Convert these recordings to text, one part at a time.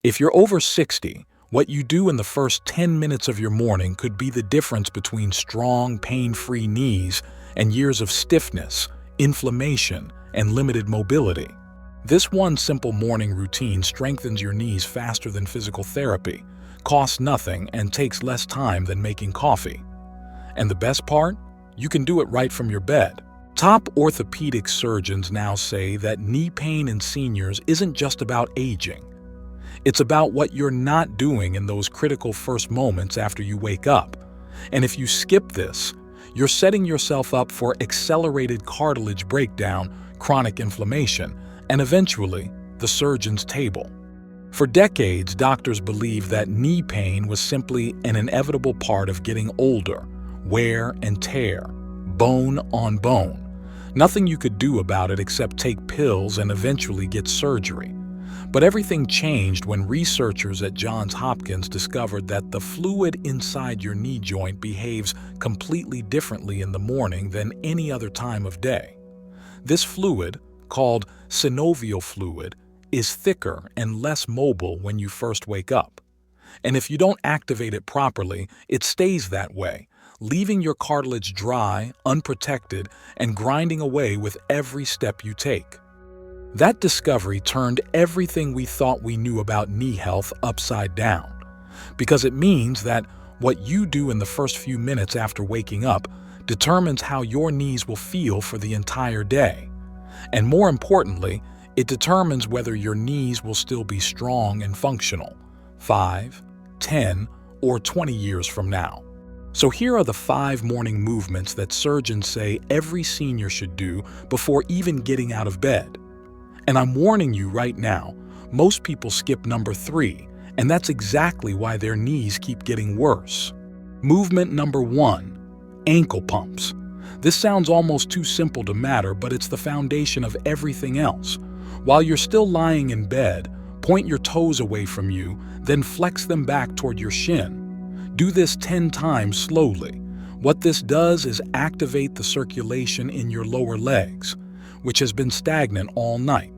If you're over 60, what you do in the first 10 minutes of your morning could be the difference between strong, pain-free knees and years of stiffness, inflammation, and limited mobility. This one simple morning routine strengthens your knees faster than physical therapy, costs nothing, and takes less time than making coffee. And the best part? You can do it right from your bed. Top orthopedic surgeons now say that knee pain in seniors isn't just about aging. It's about what you're not doing in those critical first moments after you wake up. And if you skip this, you're setting yourself up for accelerated cartilage breakdown, chronic inflammation, and eventually, the surgeon's table. For decades, doctors believed that knee pain was simply an inevitable part of getting older, wear and tear, bone on bone. Nothing you could do about it except take pills and eventually get surgery. But everything changed when researchers at Johns Hopkins discovered that the fluid inside your knee joint behaves completely differently in the morning than any other time of day. This fluid, called synovial fluid, is thicker and less mobile when you first wake up. And if you don't activate it properly, it stays that way, leaving your cartilage dry, unprotected, and grinding away with every step you take. That discovery turned everything we thought we knew about knee health upside down, because it means that what you do in the first few minutes after waking up determines how your knees will feel for the entire day. And more importantly, it determines whether your knees will still be strong and functional 5, 10, or 20 years from now. So here are the 5 morning movements that surgeons say every senior should do before even getting out of bed. And I'm warning you right now, most people skip number 3, and that's exactly why their knees keep getting worse. Movement number 1, ankle pumps. This sounds almost too simple to matter, but it's the foundation of everything else. While you're still lying in bed, point your toes away from you, then flex them back toward your shin. Do this 10 times slowly. What this does is activate the circulation in your lower legs, which has been stagnant all night.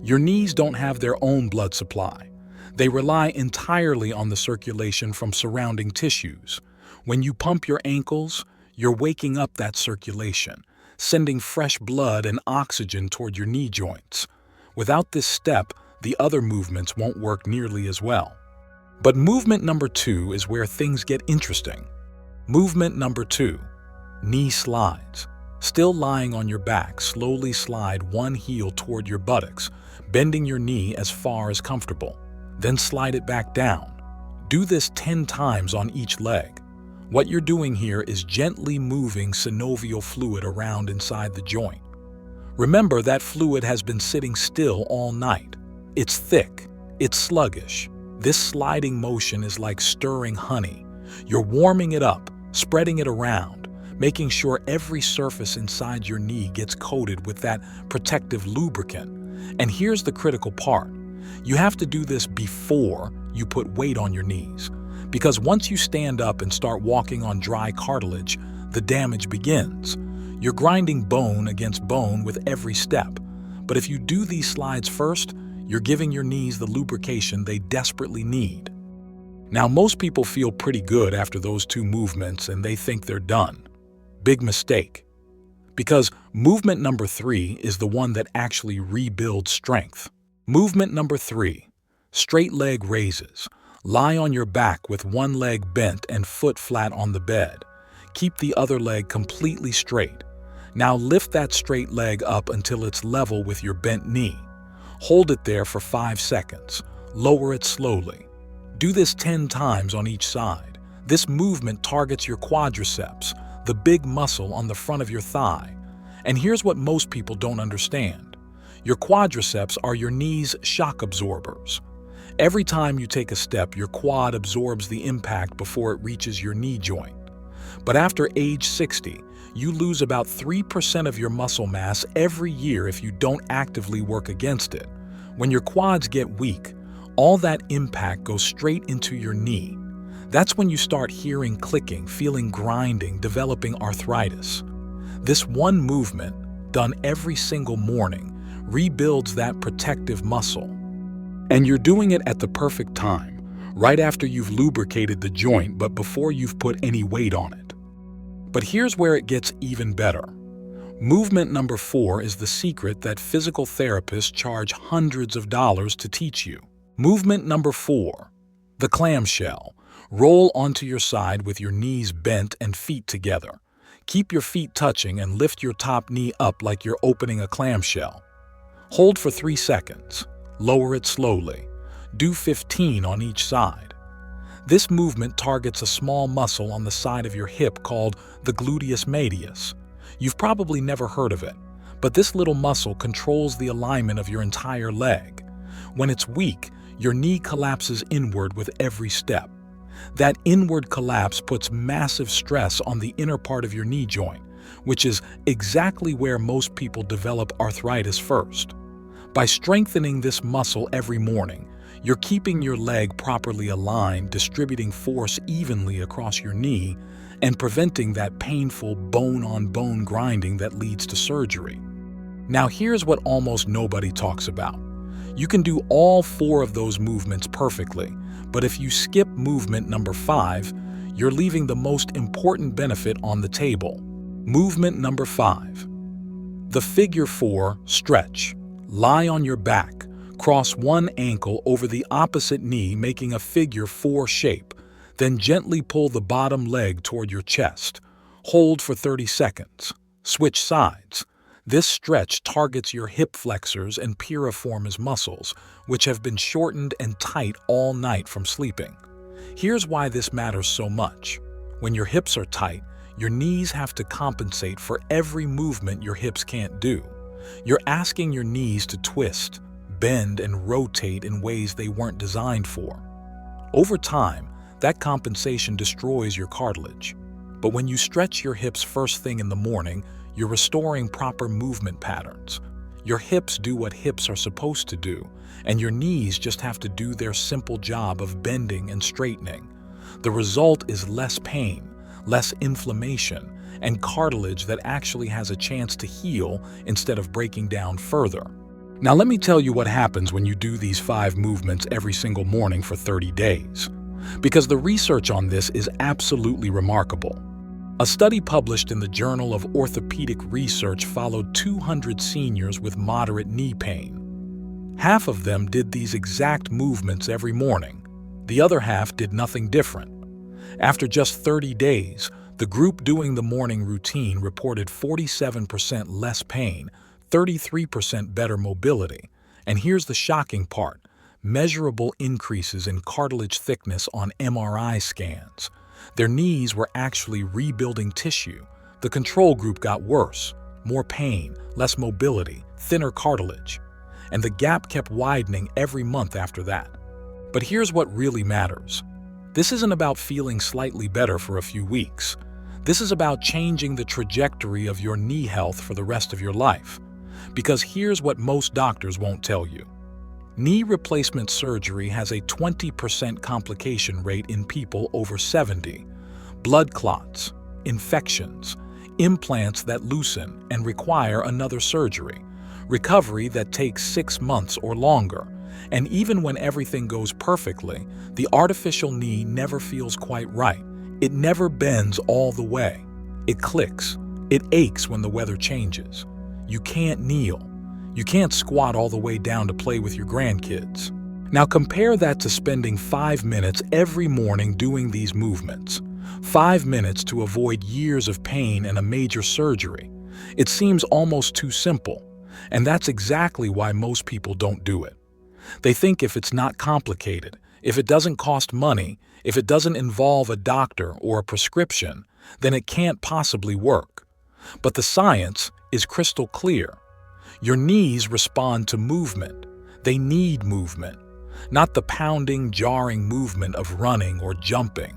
Your knees don't have their own blood supply. They rely entirely on the circulation from surrounding tissues. When you pump your ankles, you're waking up that circulation, sending fresh blood and oxygen toward your knee joints. Without this step, the other movements won't work nearly as well. But movement number 2 is where things get interesting. Movement number 2, knee slides. Still lying on your back, slowly slide one heel toward your buttocks, bending your knee as far as comfortable. Then slide it back down. Do this 10 times on each leg. What you're doing here is gently moving synovial fluid around inside the joint. Remember that fluid has been sitting still all night. It's thick, it's sluggish. This sliding motion is like stirring honey. You're warming it up, spreading it around, making sure every surface inside your knee gets coated with that protective lubricant. And here's the critical part. You have to do this before you put weight on your knees. Because once you stand up and start walking on dry cartilage, the damage begins. You're grinding bone against bone with every step. But if you do these slides first, you're giving your knees the lubrication they desperately need. Now, most people feel pretty good after those 2 movements and they think they're done. Big mistake. Because movement number 3 is the one that actually rebuilds strength. Movement number 3, straight leg raises. Lie on your back with one leg bent and foot flat on the bed. Keep the other leg completely straight. Now lift that straight leg up until it's level with your bent knee. Hold it there for 5 seconds. Lower it slowly. Do this 10 times on each side. This movement targets your quadriceps, the big muscle on the front of your thigh. And here's what most people don't understand. Your quadriceps are your knee's shock absorbers. Every time you take a step, your quad absorbs the impact before it reaches your knee joint. But after age 60, you lose about 3% of your muscle mass every year if you don't actively work against it. When your quads get weak, all that impact goes straight into your knee. That's when you start hearing clicking, feeling grinding, developing arthritis. This one movement, done every single morning, rebuilds that protective muscle. And you're doing it at the perfect time, right after you've lubricated the joint but before you've put any weight on it. But here's where it gets even better. Movement number 4 is the secret that physical therapists charge hundreds of dollars to teach you. Movement number 4, the clamshell. Roll onto your side with your knees bent and feet together. Keep your feet touching and lift your top knee up like you're opening a clamshell. Hold for 3 seconds. Lower it slowly. Do 15 on each side. This movement targets a small muscle on the side of your hip called the gluteus medius. You've probably never heard of it, but this little muscle controls the alignment of your entire leg. When it's weak, your knee collapses inward with every step. That inward collapse puts massive stress on the inner part of your knee joint, which is exactly where most people develop arthritis first. By strengthening this muscle every morning, you're keeping your leg properly aligned, distributing force evenly across your knee, and preventing that painful bone-on-bone grinding that leads to surgery. Now here's what almost nobody talks about. You can do all 4 of those movements perfectly, but if you skip movement number 5, you're leaving the most important benefit on the table. Movement number 5. The figure 4 stretch. Lie on your back. Cross one ankle over the opposite knee, making a figure 4 shape. Then gently pull the bottom leg toward your chest. Hold for 30 seconds. Switch sides. This stretch targets your hip flexors and piriformis muscles, which have been shortened and tight all night from sleeping. Here's why this matters so much. When your hips are tight, your knees have to compensate for every movement your hips can't do. You're asking your knees to twist, bend, and rotate in ways they weren't designed for. Over time, that compensation destroys your cartilage. But when you stretch your hips first thing in the morning, you're restoring proper movement patterns. Your hips do what hips are supposed to do, and your knees just have to do their simple job of bending and straightening. The result is less pain, less inflammation, and cartilage that actually has a chance to heal instead of breaking down further. Now let me tell you what happens when you do these 5 movements every single morning for 30 days. Because the research on this is absolutely remarkable. A study published in the Journal of Orthopedic Research followed 200 seniors with moderate knee pain. Half of them did these exact movements every morning. The other half did nothing different. After just 30 days, the group doing the morning routine reported 47% less pain, 33% better mobility, and here's the shocking part: measurable increases in cartilage thickness on MRI scans. Their knees were actually rebuilding tissue. The control group got worse: more pain, less mobility, thinner cartilage. And the gap kept widening every month after that. But here's what really matters. This isn't about feeling slightly better for a few weeks. This is about changing the trajectory of your knee health for the rest of your life. Because here's what most doctors won't tell you. Knee replacement surgery has a 20% complication rate in people over 70. Blood clots, infections, implants that loosen and require another surgery, recovery that takes 6 months or longer. And even when everything goes perfectly, the artificial knee never feels quite right. It never bends all the way. It clicks. It aches when the weather changes. You can't kneel. You can't squat all the way down to play with your grandkids. Now compare that to spending 5 minutes every morning doing these movements. 5 minutes to avoid years of pain and a major surgery. It seems almost too simple, and that's exactly why most people don't do it. They think if it's not complicated, if it doesn't cost money, if it doesn't involve a doctor or a prescription, then it can't possibly work. But the science is crystal clear. Your knees respond to movement. They need movement. Not the pounding, jarring movement of running or jumping,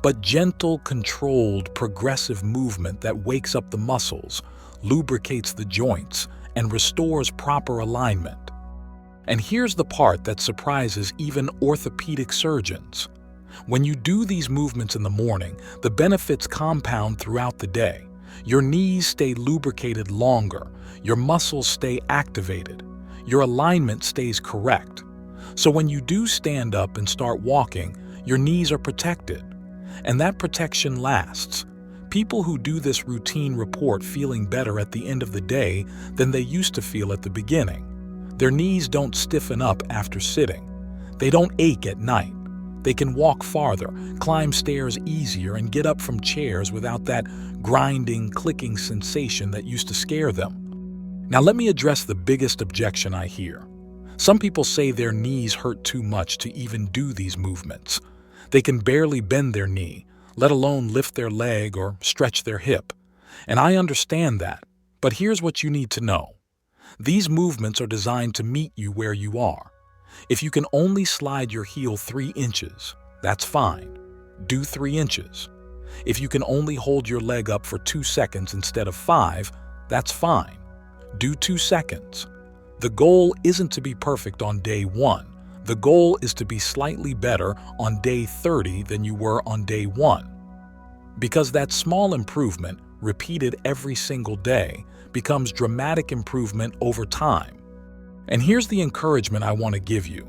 but gentle, controlled, progressive movement that wakes up the muscles, lubricates the joints, and restores proper alignment. And here's the part that surprises even orthopedic surgeons. When you do these movements in the morning, the benefits compound throughout the day. Your knees stay lubricated longer, your muscles stay activated, your alignment stays correct. So when you do stand up and start walking, your knees are protected. And that protection lasts. People who do this routine report feeling better at the end of the day than they used to feel at the beginning. Their knees don't stiffen up after sitting. They don't ache at night. They can walk farther, climb stairs easier, and get up from chairs without that grinding, clicking sensation that used to scare them. Now let me address the biggest objection I hear. Some people say their knees hurt too much to even do these movements. They can barely bend their knee, let alone lift their leg or stretch their hip. And I understand that, but here's what you need to know. These movements are designed to meet you where you are. If you can only slide your heel 3 inches, that's fine. Do 3 inches. If you can only hold your leg up for 2 seconds instead of 5, that's fine. Do 2 seconds. The goal isn't to be perfect on day 1. The goal is to be slightly better on day 30 than you were on day 1. Because that small improvement, repeated every single day, becomes dramatic improvement over time. And here's the encouragement I want to give you.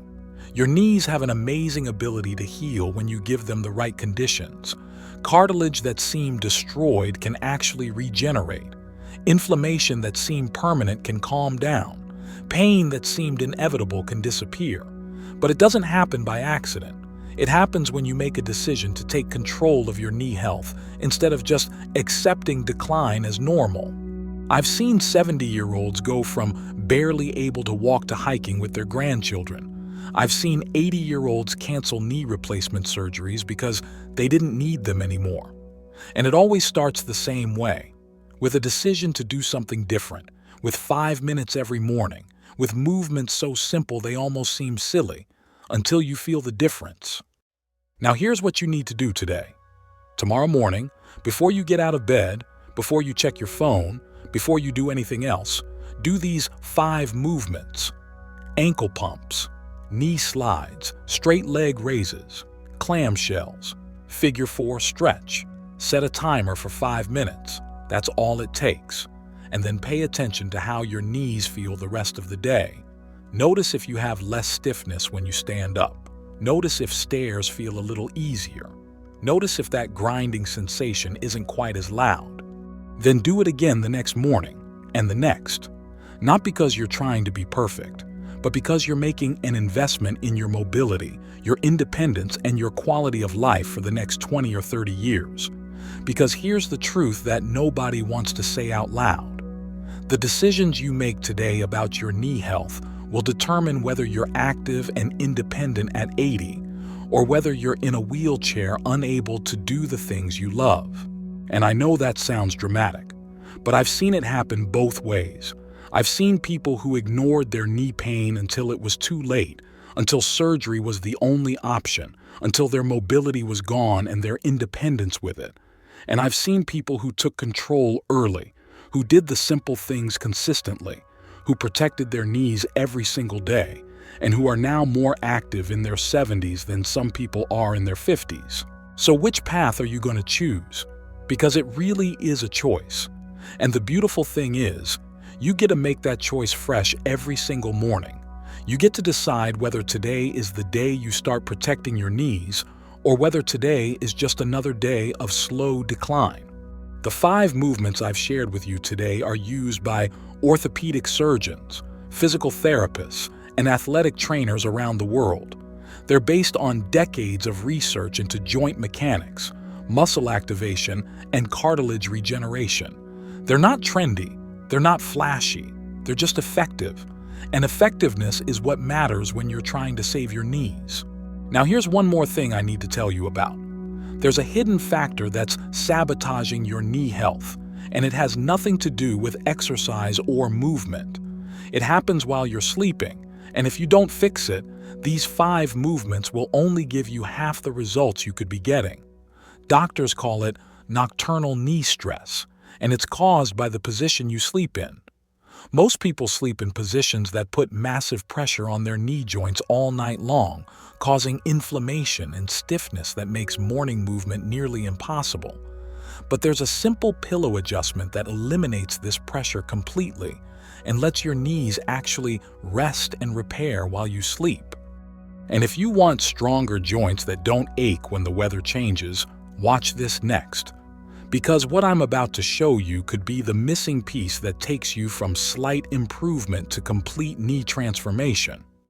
Your knees have an amazing ability to heal when you give them the right conditions. Cartilage that seemed destroyed can actually regenerate. Inflammation that seemed permanent can calm down. Pain that seemed inevitable can disappear. But it doesn't happen by accident. It happens when you make a decision to take control of your knee health instead of just accepting decline as normal. I've seen 70-year-olds go from barely able to walk to hiking with their grandchildren. I've seen 80-year-olds cancel knee replacement surgeries because they didn't need them anymore. And it always starts the same way, with a decision to do something different, with 5 minutes every morning, with movements so simple they almost seem silly, until you feel the difference. Now here's what you need to do today. Tomorrow morning, before you get out of bed, before you check your phone, before you do anything else, do these 5 movements. Ankle pumps, knee slides, straight leg raises, clamshells, figure 4 stretch. Set a timer for 5 minutes. That's all it takes. And then pay attention to how your knees feel the rest of the day. Notice if you have less stiffness when you stand up. Notice if stairs feel a little easier. Notice if that grinding sensation isn't quite as loud. Then do it again the next morning and the next. Not because you're trying to be perfect, but because you're making an investment in your mobility, your independence, and your quality of life for the next 20 or 30 years. Because here's the truth that nobody wants to say out loud. The decisions you make today about your knee health will determine whether you're active and independent at 80, or whether you're in a wheelchair unable to do the things you love. And I know that sounds dramatic, but I've seen it happen both ways. I've seen people who ignored their knee pain until it was too late, until surgery was the only option, until their mobility was gone and their independence with it. And I've seen people who took control early, who did the simple things consistently, who protected their knees every single day, and who are now more active in their 70s than some people are in their 50s. So which path are you going to choose? Because it really is a choice. And the beautiful thing is, you get to make that choice fresh every single morning. You get to decide whether today is the day you start protecting your knees, or whether today is just another day of slow decline. The 5 movements I've shared with you today are used by orthopedic surgeons, physical therapists, and athletic trainers around the world. They're based on decades of research into joint mechanics, muscle activation, and cartilage regeneration. They're not trendy, they're not flashy, they're just effective. And effectiveness is what matters when you're trying to save your knees. Now here's one more thing I need to tell you about. There's a hidden factor that's sabotaging your knee health, and it has nothing to do with exercise or movement. It happens while you're sleeping, and if you don't fix it, these 5 movements will only give you half the results you could be getting. Doctors call it nocturnal knee stress, and it's caused by the position you sleep in. Most people sleep in positions that put massive pressure on their knee joints all night long, causing inflammation and stiffness that makes morning movement nearly impossible. But there's a simple pillow adjustment that eliminates this pressure completely and lets your knees actually rest and repair while you sleep. And if you want stronger joints that don't ache when the weather changes, watch this next. Because what I'm about to show you could be the missing piece that takes you from slight improvement to complete knee transformation.